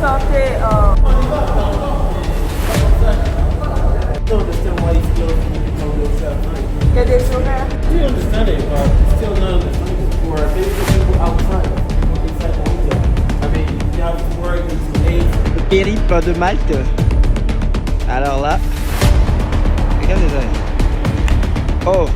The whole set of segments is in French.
sentez... don't understand why you still told yourself nice. qu'il y a des horaires. We understand it, but still none of the for people outside. Inside the hotel. I mean, you have to work until 8. Le périple de Malte. Alors là, regardez ça. Oh.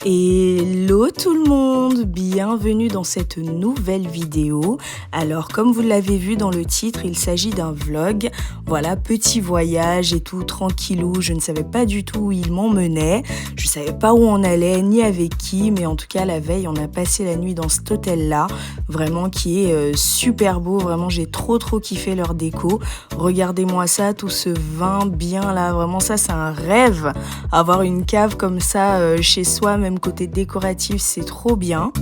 Hello tout le monde, bienvenue dans cette nouvelle vidéo. Alors comme vous l'avez vu dans le titre, il s'agit d'un vlog. Voilà, petit voyage et tout, tranquillou. Je ne savais pas du tout où il m'emmenait. Je ne savais pas où on allait, ni avec qui. Mais en tout cas, la veille, on a passé la nuit dans cet hôtel-là. Vraiment, qui est super beau. Vraiment, j'ai trop kiffé leur déco. Regardez-moi ça, tout ce vin bien là. Vraiment, ça, c'est un rêve. Avoir une cave comme ça chez soi, même côté décoratif, c'est trop bien.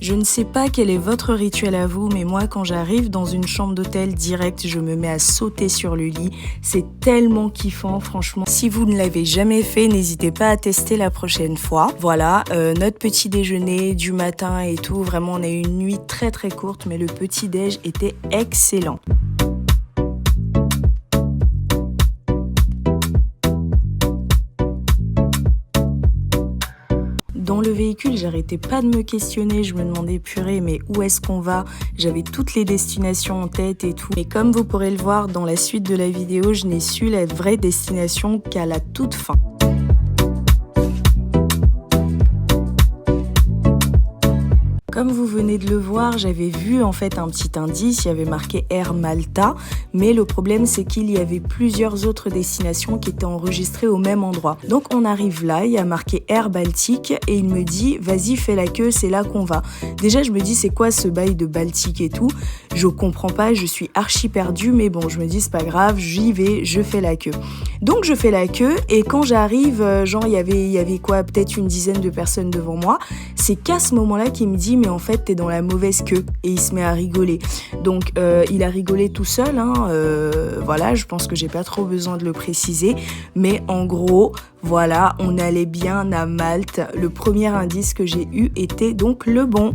Je ne sais pas quel est votre rituel à vous, mais moi quand j'arrive dans une chambre d'hôtel direct, je me mets à sauter sur le lit. C'est tellement kiffant, franchement. Si vous ne l'avez jamais fait, n'hésitez pas à tester la prochaine fois. Voilà, notre petit déjeuner du matin et tout, vraiment on a eu une nuit très courte, mais le petit déj était excellent. Dans le véhicule, j'arrêtais pas de me questionner, je me demandais purée, mais où est-ce qu'on va? J'avais toutes les destinations en tête et tout. Mais comme vous pourrez le voir dans la suite de la vidéo, je n'ai su la vraie destination qu'à la toute fin. Comme vous venez de le voir, j'avais vu en fait un petit indice, il y avait marqué Air Malta, mais le problème c'est qu'il y avait plusieurs autres destinations qui étaient enregistrées au même endroit. Donc on arrive là, il y a marqué Air Baltique et il me dit vas-y fais la queue, c'est là qu'on va. Déjà je me dis c'est quoi ce bail de Baltique et tout, je comprends pas, je suis archi perdue, mais bon je me dis c'est pas grave, j'y vais, je fais la queue. Donc je fais la queue et quand j'arrive, genre il y avait quoi, peut-être une dizaine de personnes devant moi, c'est qu'à ce moment-là qu'il me dit mais en fait t'es dans la mauvaise queue et il se met à rigoler. Donc il a rigolé tout seul, hein, voilà, je pense que j'ai pas trop besoin de le préciser, mais en gros voilà, on allait bien à Malte. Le premier indice que j'ai eu était donc le bon.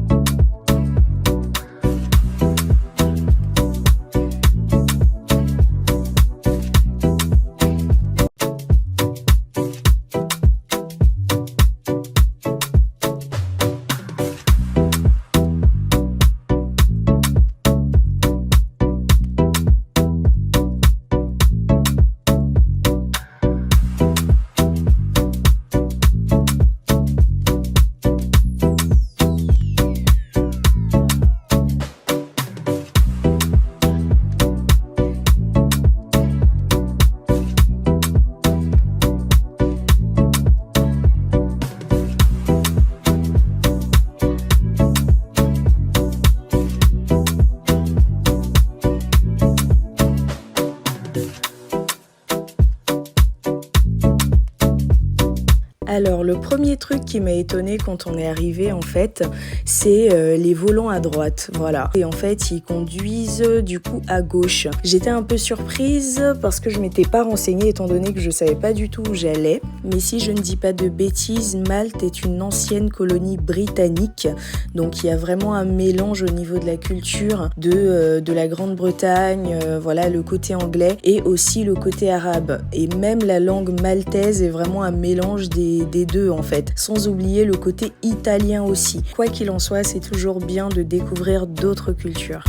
Alors le premier truc qui m'a étonné quand on est arrivé en fait, c'est les volants à droite, voilà. Et en fait ils conduisent du coup à gauche. J'étais un peu surprise parce que je m'étais pas renseignée étant donné que je savais pas du tout où j'allais. Mais si je ne dis pas de bêtises, Malte est une ancienne colonie britannique. Donc il y a vraiment un mélange au niveau de la culture de la Grande-Bretagne, voilà, le côté anglais et aussi le côté arabe. Et même la langue maltaise est vraiment un mélange des deux en fait, sans oublier le côté italien aussi. Quoi qu'il en soit, c'est toujours bien de découvrir d'autres cultures.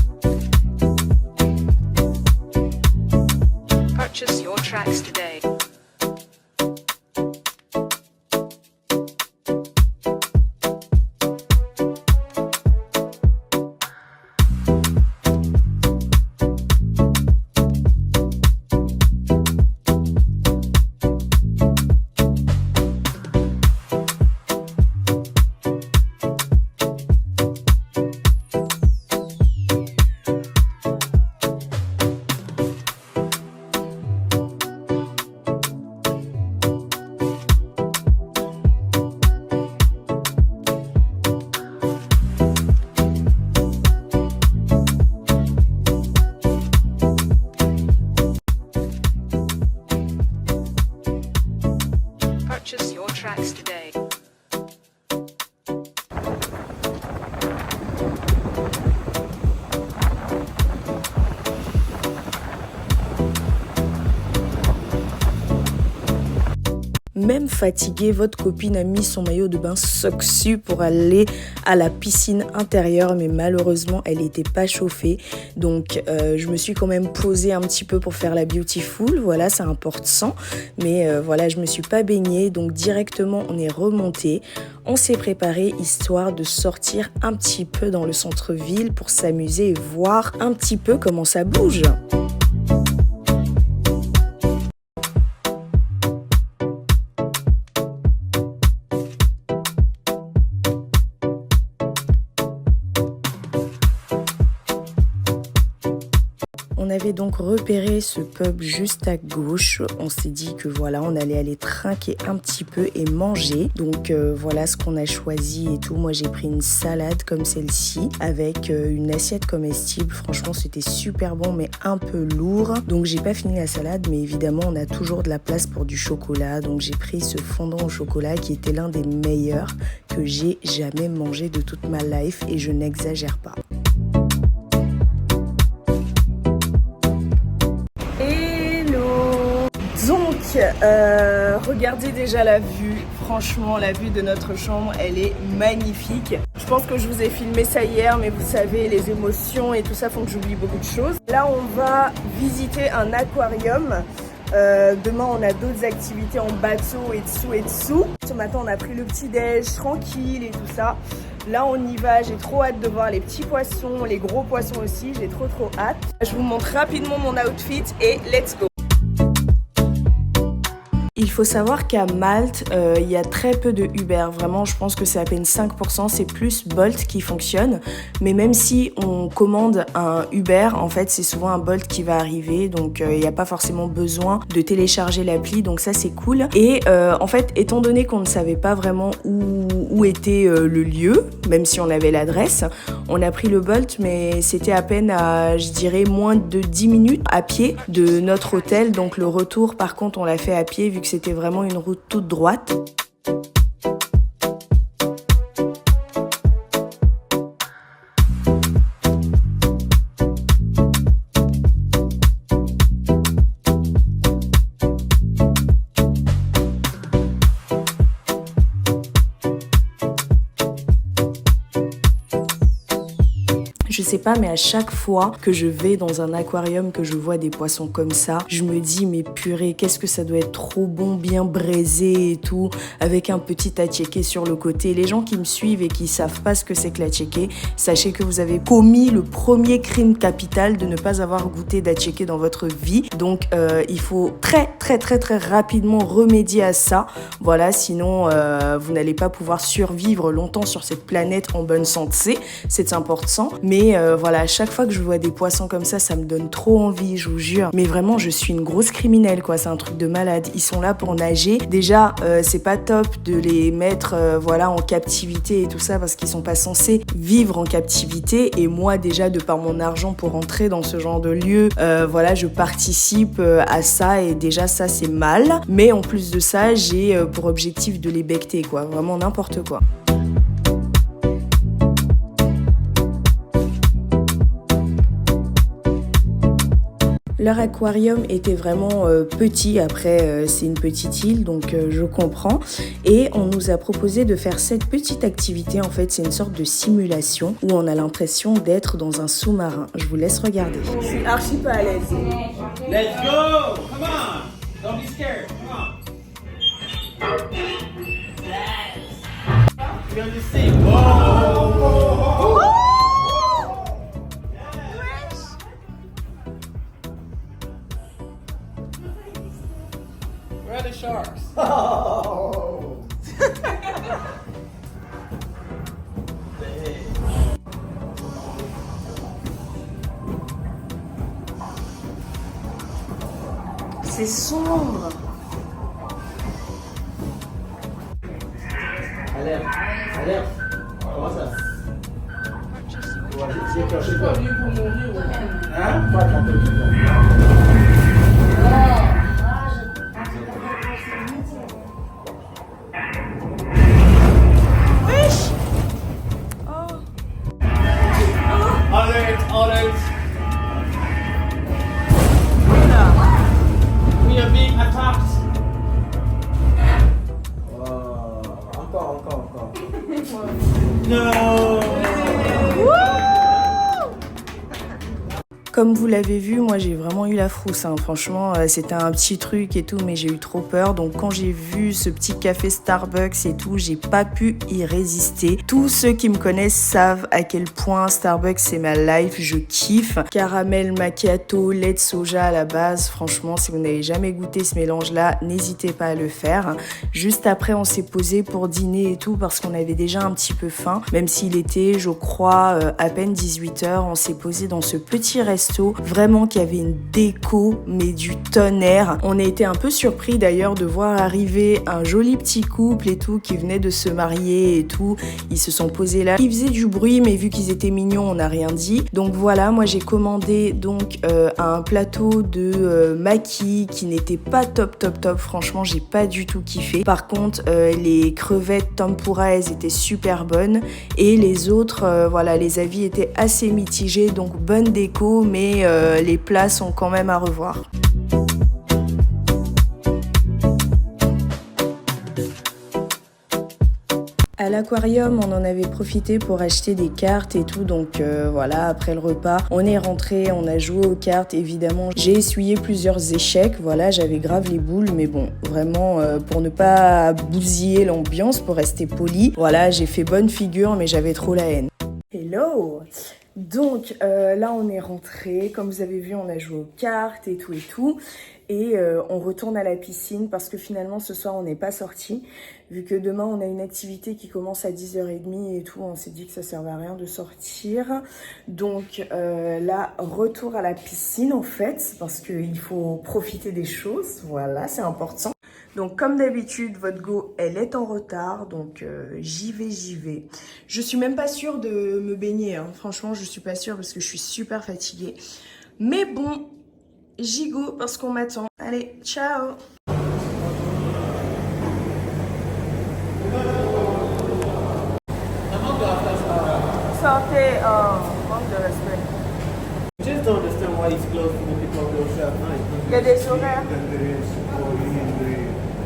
Purchase your tracks today. tracks today. Même fatiguée, votre copine a mis son maillot de bain socsu pour aller à la piscine intérieure, mais malheureusement elle n'était pas chauffée, donc je me suis quand même posée un petit peu pour faire la beautiful, voilà, ça importe 100, mais voilà, je me suis pas baignée, donc directement on est remonté, on s'est préparé histoire de sortir un petit peu dans le centre-ville pour s'amuser et voir un petit peu comment ça bouge. On avait donc repéré ce pub juste à gauche. On s'est dit que voilà, on allait aller trinquer un petit peu et manger. Donc voilà ce qu'on a choisi et tout. Moi j'ai pris une salade comme celle-ci avec une assiette comestible. Franchement c'était super bon mais un peu lourd. Donc j'ai pas fini la salade, mais évidemment on a toujours de la place pour du chocolat. Donc j'ai pris ce fondant au chocolat qui était l'un des meilleurs que j'ai jamais mangé de toute ma life et je n'exagère pas. Donc, regardez déjà la vue. Franchement, la vue de notre chambre, elle est magnifique. Je pense que je vous ai filmé ça hier, mais vous savez, les émotions et tout ça font que j'oublie beaucoup de choses. Là, on va visiter un aquarium. Demain, on a d'autres activités en bateau et dessous. Ce matin, on a pris le petit-déj tranquille et tout ça. Là, on y va. J'ai trop hâte de voir les petits poissons, les gros poissons aussi. J'ai trop hâte. Je vous montre rapidement mon outfit et let's go. Il faut savoir qu'à Malte, il y a très peu de Uber. Vraiment, je pense que c'est à peine 5%. C'est plus Bolt qui fonctionne. Mais même si on commande un Uber, en fait, c'est souvent un Bolt qui va arriver. Donc, il n'y a pas forcément besoin de télécharger l'appli. Donc, ça, c'est cool. Et en fait, étant donné qu'on ne savait pas vraiment où était le lieu, même si on avait l'adresse, on a pris le Bolt. Mais c'était à peine à, je dirais, moins de 10 minutes à pied de notre hôtel. Donc, le retour, par contre, on l'a fait à pied vu que c'était vraiment une route toute droite. Je sais pas, mais à chaque fois que je vais dans un aquarium, que je vois des poissons comme ça, je me dis, mais purée, qu'est-ce que ça doit être trop bon, bien braisé et tout, avec un petit attiéké sur le côté. Les gens qui me suivent et qui savent pas ce que c'est que l'attiéké, sachez que vous avez commis le premier crime capital de ne pas avoir goûté d'attiéké dans votre vie. Donc, il faut très rapidement remédier à ça. Voilà, sinon, vous n'allez pas pouvoir survivre longtemps sur cette planète en bonne santé. C'est important. Mais voilà, à chaque fois que je vois des poissons comme ça me donne trop envie, je vous jure. Mais vraiment, je suis une grosse criminelle, quoi. C'est un truc de malade. Ils sont là pour nager. Déjà, c'est pas top de les mettre voilà, en captivité et tout ça parce qu'ils sont pas censés vivre en captivité. Et moi, déjà, de par mon argent pour entrer dans ce genre de lieu, voilà, je participe à ça et déjà, ça, c'est mal. Mais en plus de ça, j'ai pour objectif de les becter, quoi. Vraiment n'importe quoi. Leur aquarium était vraiment petit, après c'est une petite île donc je comprends, et on nous a proposé de faire cette petite activité. En fait c'est une sorte de simulation où on a l'impression d'être dans un sous-marin. Je vous laisse regarder. Je suis archi pas à l'aise. Let's go! Come on! Don't be scared. Come on. Yes. You're on the sea. Whoa! Where are the sharks? Oh! C'est sombre. Alerte, alerte. Comment ça? C'est pas venu pour mourir. Hein? Pas Comme vous l'avez vu, moi j'ai vraiment eu la frousse, hein. Franchement c'était un petit truc et tout, mais j'ai eu trop peur. Donc quand j'ai vu ce petit café Starbucks et tout, j'ai pas pu y résister. Tous ceux qui me connaissent savent à quel point Starbucks c'est ma life, je kiffe. Caramel macchiato, lait de soja à la base, franchement si vous n'avez jamais goûté ce mélange là, n'hésitez pas à le faire. Juste après on s'est posé pour dîner et tout parce qu'on avait déjà un petit peu faim, même s'il était je crois à peine 18h. On s'est posé dans ce petit resto, vraiment qui avait une déco mais du tonnerre. On a été un peu surpris d'ailleurs de voir arriver un joli petit couple et tout qui venait de se marier et tout. Ils se sont posés là, ils faisaient du bruit mais vu qu'ils étaient mignons on n'a rien dit. Donc voilà, moi j'ai commandé donc un plateau de maki qui n'était pas top, franchement j'ai pas du tout kiffé. Par contre les crevettes tempura elles étaient super bonnes et les autres voilà, les avis étaient assez mitigés, donc bonne déco mais les plats sont quand même à revoir. À l'aquarium, on en avait profité pour acheter des cartes et tout, donc voilà, après le repas, on est rentré, on a joué aux cartes, évidemment. J'ai essuyé plusieurs échecs, voilà, j'avais grave les boules, mais bon, vraiment, pour ne pas bousiller l'ambiance, pour rester poli, voilà, j'ai fait bonne figure, mais j'avais trop la haine. Hello! Donc là, on est rentré, comme vous avez vu, on a joué aux cartes et tout. Et on retourne à la piscine parce que finalement ce soir on n'est pas sorti. Vu que demain on a une activité qui commence à 10h30 et tout, on s'est dit que ça servait à rien de sortir. Donc là, retour à la piscine en fait, parce qu'il faut profiter des choses, voilà, c'est important. Donc comme d'habitude, votre go, elle est en retard, donc j'y vais. Je suis même pas sûre de me baigner, hein. Franchement je suis pas sûre parce que je suis super fatiguée. Mais bon, j'y go parce qu'on m'attend. Allez, ciao! Sortez, manque de respect. Just don't understand why he's closed for the people who go shop night. Il y a des horaires.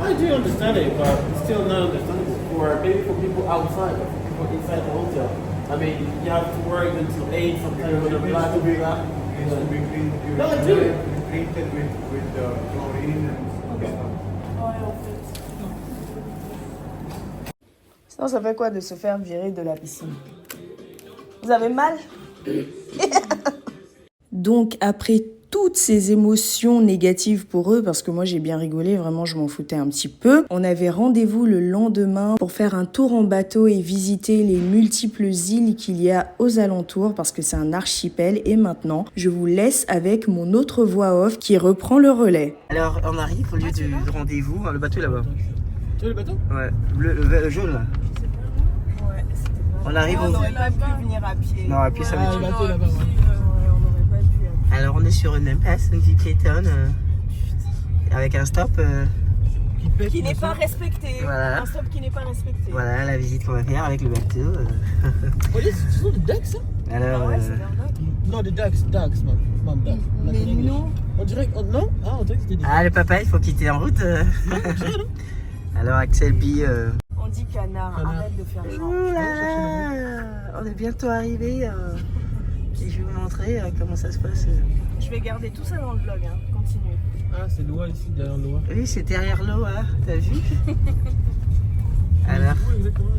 I do understand it, but it's still not understandable for maybe for people outside, but for people inside the hotel. I mean, you have to work until 8, sometimes when the black will be that. It's to be cleaned. No, I do. Treated with chlorine and stuff. Sinon, ça fait quoi de se faire virer de la piscine? Vous avez mal? Donc, après toutes ces émotions négatives pour eux, parce que moi j'ai bien rigolé, vraiment je m'en foutais un petit peu. On avait rendez-vous le lendemain pour faire un tour en bateau et visiter les multiples îles qu'il y a aux alentours, parce que c'est un archipel. Et maintenant, je vous laisse avec mon autre voix off qui reprend le relais. Alors on arrive au lieu du rendez-vous, le bateau est là-bas. Tu veux le bateau? Ouais, le jaune là. Ouais, c'était pas... On arrive on au... n'aurait pas pu venir à pied. Non, à pied ça va le être... bateau là-bas. Alors on est sur une impasse, une vie piétonne, avec un stop. Qui n'est pas respecté. Voilà. Un stop qui n'est pas respecté. Voilà la visite qu'on va faire avec le bateau. Oh, ce sont des ducks, ça? Alors, Ouais, c'est verdad. Non, des ducks, man. Mom, duck. Mais non. On dirait que... non? Ah, on dirait que c'était des... ah le papa il faut quitter en route. Alors Axel P. On dit canard, arrête de faire genre. On est bientôt arrivé. Et je vais vous montrer comment ça se passe. Je vais garder tout ça dans le vlog, hein. Continue. Ah, c'est l'eau ici, derrière l'eau. Oui, c'est derrière l'eau, hein. T'as vu? Alors.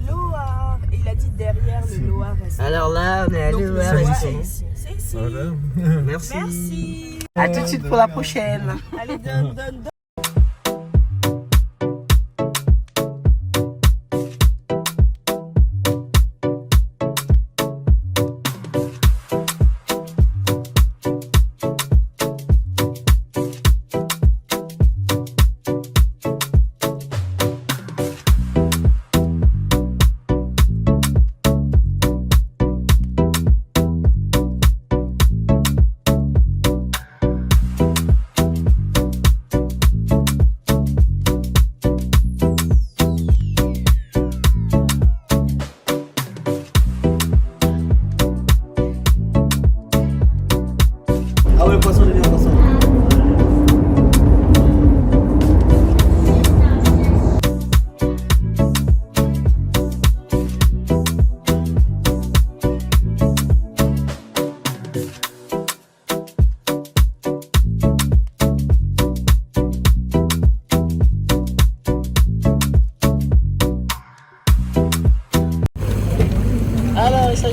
Loire. Et il a dit derrière le Loire. Alors là, on est à Donc, Loire. le Loire est ici. C'est ici. Merci. Merci. À tout de suite pour la prochaine. Allez, donne.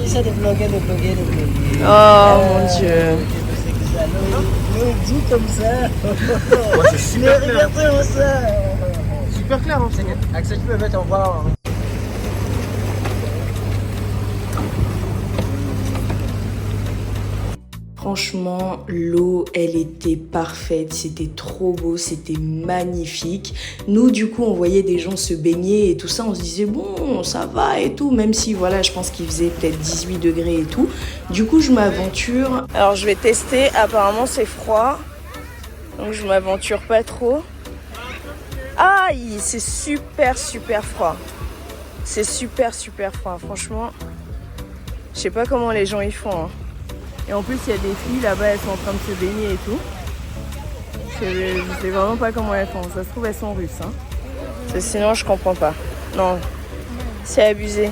ça de bloguer. Oh mon Dieu. L'eau dit comme ça. Ouais, c'est super Mais clair. regardez ça. Super clair, hein. Axel, tu peux mettre en bas. Franchement, l'eau, elle était parfaite, c'était trop beau, c'était magnifique. Nous, du coup, on voyait des gens se baigner et tout ça, on se disait bon, ça va et tout, même si, voilà, je pense qu'il faisait peut-être 18 degrés et tout. Du coup, je m'aventure. Alors, je vais tester, apparemment, c'est froid, donc je m'aventure pas trop. Aïe, c'est super froid. C'est super froid, franchement. Je sais pas comment les gens y font, hein. Et en plus, il y a des filles là-bas, elles sont en train de se baigner et tout. Je sais vraiment pas comment elles font. Ça se trouve, elles sont russes. Hein. Parce que sinon, je comprends pas. Non, c'est abusé.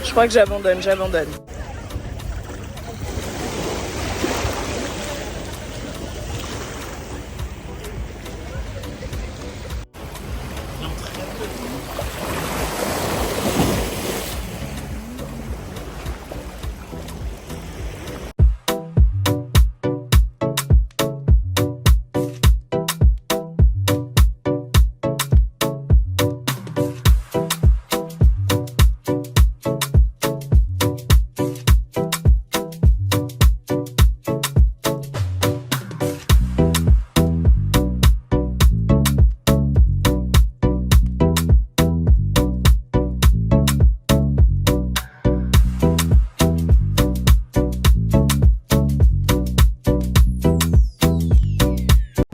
Je crois que j'abandonne.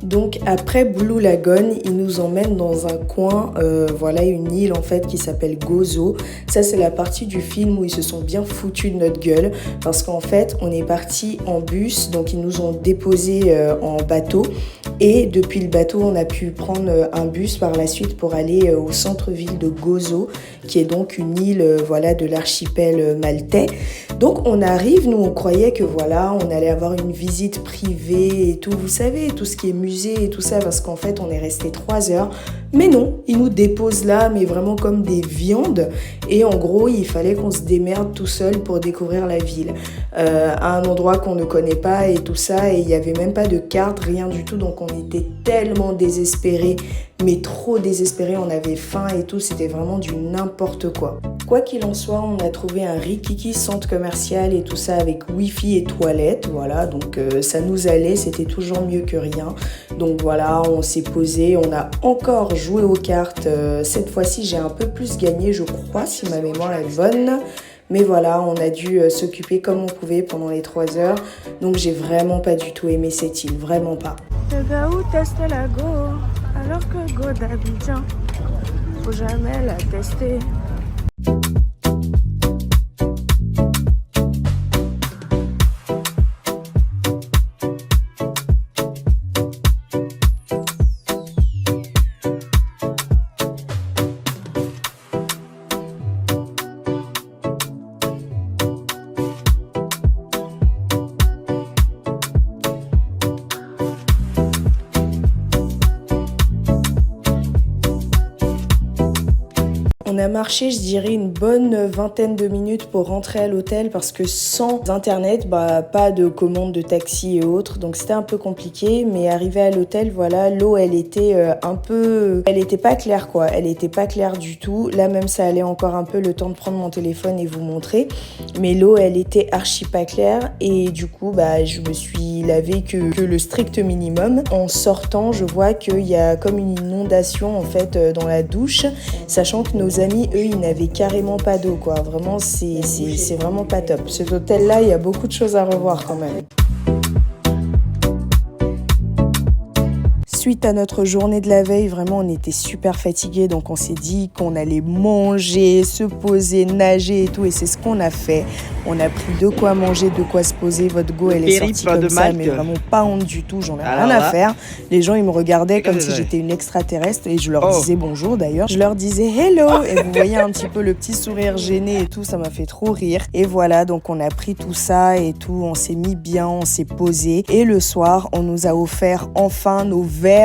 Donc après Blue Lagoon, il nous emmène dans un coin, voilà une île en fait qui s'appelle Gozo. Ça c'est la partie du film où ils se sont bien foutus de notre gueule parce qu'en fait on est parti en bus, donc ils nous ont déposé en bateau et depuis le bateau on a pu prendre un bus par la suite pour aller au centre-ville de Gozo qui est donc une île voilà de l'archipel maltais. Donc on arrive, nous on croyait que voilà on allait avoir une visite privée et tout, vous savez tout ce qui est musée et tout ça parce qu'en fait on est resté 3 heures, mais non, ils nous déposent là mais vraiment comme des viandes et en gros il fallait qu'on se démerde tout seul pour découvrir la ville à un endroit qu'on ne connaît pas et tout ça et il n'y avait même pas de carte, rien du tout, donc on était tellement désespérés, mais trop désespérés, on avait faim et tout, c'était vraiment du n'importe quoi. Quoi qu'il en soit, on a trouvé un Rikiki centre commercial et tout ça avec wifi et toilettes, voilà, donc ça nous allait, c'était toujours mieux que rien. Donc voilà, on s'est posé, on a encore joué aux cartes, cette fois-ci j'ai un peu plus gagné je crois si ma mémoire est bonne. Mais voilà, on a dû s'occuper comme on pouvait pendant les 3 heures. Donc j'ai vraiment pas du tout aimé cette île, vraiment pas. Le gars où teste la go, alors que go d'Abidjan, faut jamais la tester. On a marché, je dirais, une bonne vingtaine de minutes pour rentrer à l'hôtel parce que sans internet, pas de commande de taxi et autres, donc c'était un peu compliqué. Mais arrivé à l'hôtel, voilà, l'eau, elle était elle était pas claire quoi, elle était pas claire du tout. Là même, ça allait encore un peu le temps de prendre mon téléphone et vous montrer, mais l'eau, elle était archi pas claire et du coup, je me suis lavé que le strict minimum. En sortant, je vois qu'il y a comme une inondation en fait dans la douche, sachant que nos amis, eux, ils n'avaient carrément pas d'eau, quoi. Vraiment, c'est vraiment pas top. Cet hôtel-là, il y a beaucoup de choses à revoir quand même. Suite à notre journée de la veille, vraiment, on était super fatigués, donc on s'est dit qu'on allait manger, se poser, nager et tout, et c'est ce qu'on a fait. On a pris de quoi manger, de quoi se poser. Votre go, elle est sortie comme ça, mais vraiment pas honte du tout, j'en ai rien à faire. Les gens, ils me regardaient comme si j'étais une extraterrestre, et je leur disais bonjour d'ailleurs. Je leur disais hello, et vous voyez un petit peu le petit sourire gêné et tout, ça m'a fait trop rire. Et voilà, donc on a pris tout ça et tout, on s'est mis bien, on s'est posé, et le soir, on nous a offert enfin nos verres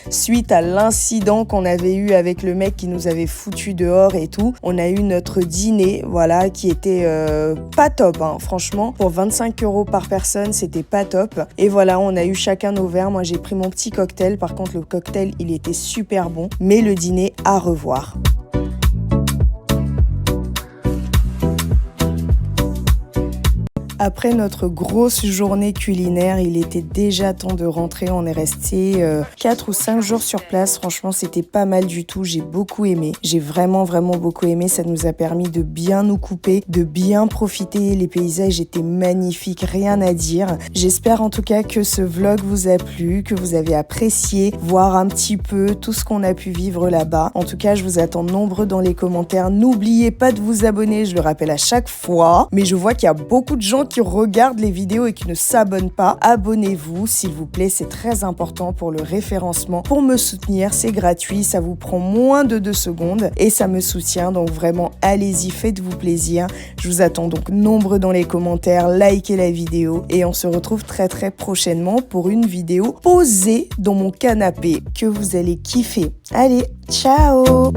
suite à l'incident qu'on avait eu avec le mec qui nous avait foutu dehors et tout. On a eu notre dîner, voilà, qui était pas pas top, hein. Franchement, pour 25 € par personne, c'était pas top. Et voilà, on a eu chacun nos verres. Moi, j'ai pris mon petit cocktail. Par contre, le cocktail, il était super bon. Mais le dîner, à revoir. Après notre grosse journée culinaire, il était déjà temps de rentrer. On est resté 4 ou 5 jours sur place. Franchement, c'était pas mal du tout. J'ai beaucoup aimé. J'ai vraiment beaucoup aimé. Ça nous a permis de bien nous couper, de bien profiter. Les paysages étaient magnifiques, rien à dire. J'espère en tout cas que ce vlog vous a plu, que vous avez apprécié voir un petit peu tout ce qu'on a pu vivre là-bas. En tout cas, je vous attends nombreux dans les commentaires. N'oubliez pas de vous abonner, je le rappelle à chaque fois. Mais je vois qu'il y a beaucoup de gens qui regardent les vidéos et qui ne s'abonnent pas. Abonnez-vous, s'il vous plaît, c'est très important pour le référencement. Pour me soutenir, c'est gratuit, ça vous prend moins de 2 secondes et ça me soutient. Donc vraiment, allez-y, faites-vous plaisir. Je vous attends donc nombreux dans les commentaires, likez la vidéo et on se retrouve très prochainement pour une vidéo posée dans mon canapé que vous allez kiffer. Allez, ciao!